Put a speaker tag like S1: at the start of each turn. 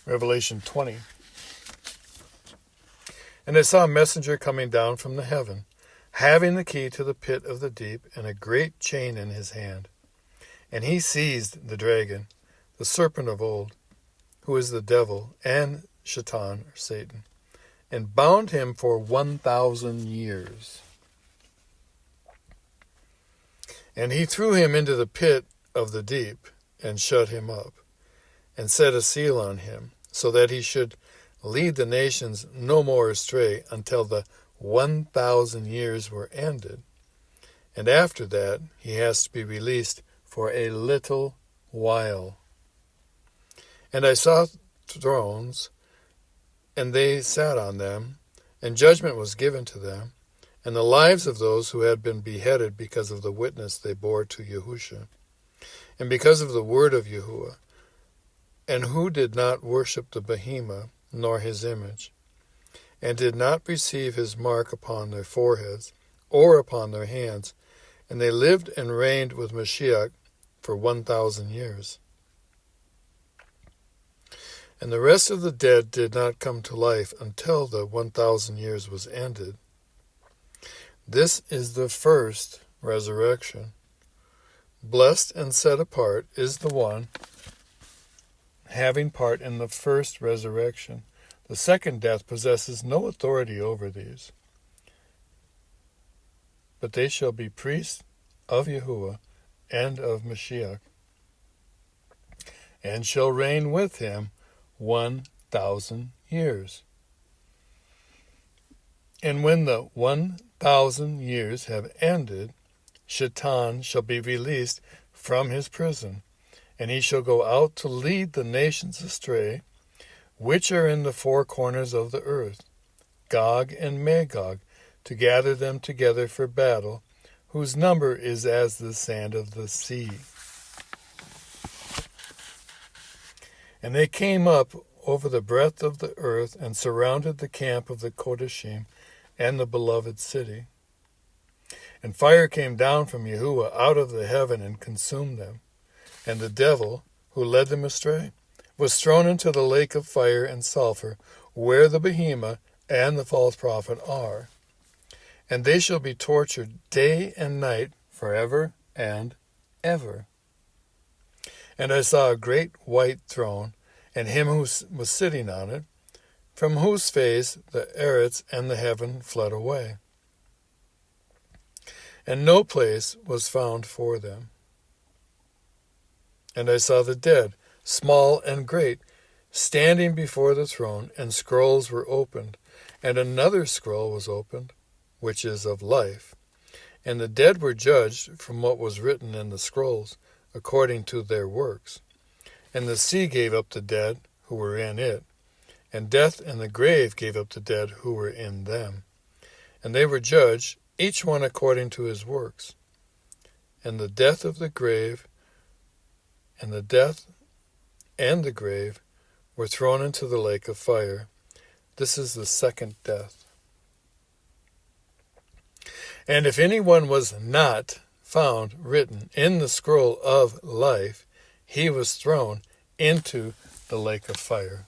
S1: Revelation 20. And I saw a messenger coming down from the heaven, having the key to the pit of the deep and a great chain in his hand. And he seized the dragon, the serpent of old, who is the devil and Shaitan, or Satan, and bound him for 1,000 years. And he threw him into the pit of the deep, and shut him up, and set a seal on him, so that he should lead the nations no more astray until the 1,000 years were ended. And after that he has to be released for a little while. And I saw thrones, and they sat on them, and judgment was given to them, and the lives of those who had been beheaded because of the witness they bore to Yahusha, and because of the word of Yahuah, and who did not worship the behemoth, nor his image, and did not receive his mark upon their foreheads, or upon their hands, and they lived and reigned with Mashiach for 1,000 years. And the rest of the dead did not come to life until the 1,000 years was ended. This is the first resurrection. Blessed and set apart is the one having part in the first resurrection. The second death possesses no authority over these, but they shall be priests of Yahuah and of Mashiach, and shall reign with him 1,000 years. And when the 1,000 years have ended, Shaitan shall be released from his prison, and he shall go out to lead the nations astray, which are in the four corners of the earth, Gog and Magog, to gather them together for battle, whose number is as the sand of the sea. And they came up over the breadth of the earth, and surrounded the camp of the Kodashim and the beloved city. And fire came down from Yahuah out of the heaven and consumed them. And the devil, who led them astray, was thrown into the lake of fire and sulfur, where the behemoth and the false prophet are. And they shall be tortured day and night forever and ever. And I saw a great white throne, and him who was sitting on it, from whose face the earth and the heaven fled away. And no place was found for them. And I saw the dead, small and great, standing before the throne, and scrolls were opened, and another scroll was opened, which is of life. And the dead were judged from what was written in the scrolls, according to their works. And the sea gave up the dead who were in it, and death and the grave gave up the dead who were in them. And they were judged, each one according to his works. And the death of the grave, and the death and the grave were thrown into the lake of fire. This is the second death. And if anyone was not found written in the scroll of life, he was thrown into the lake of fire.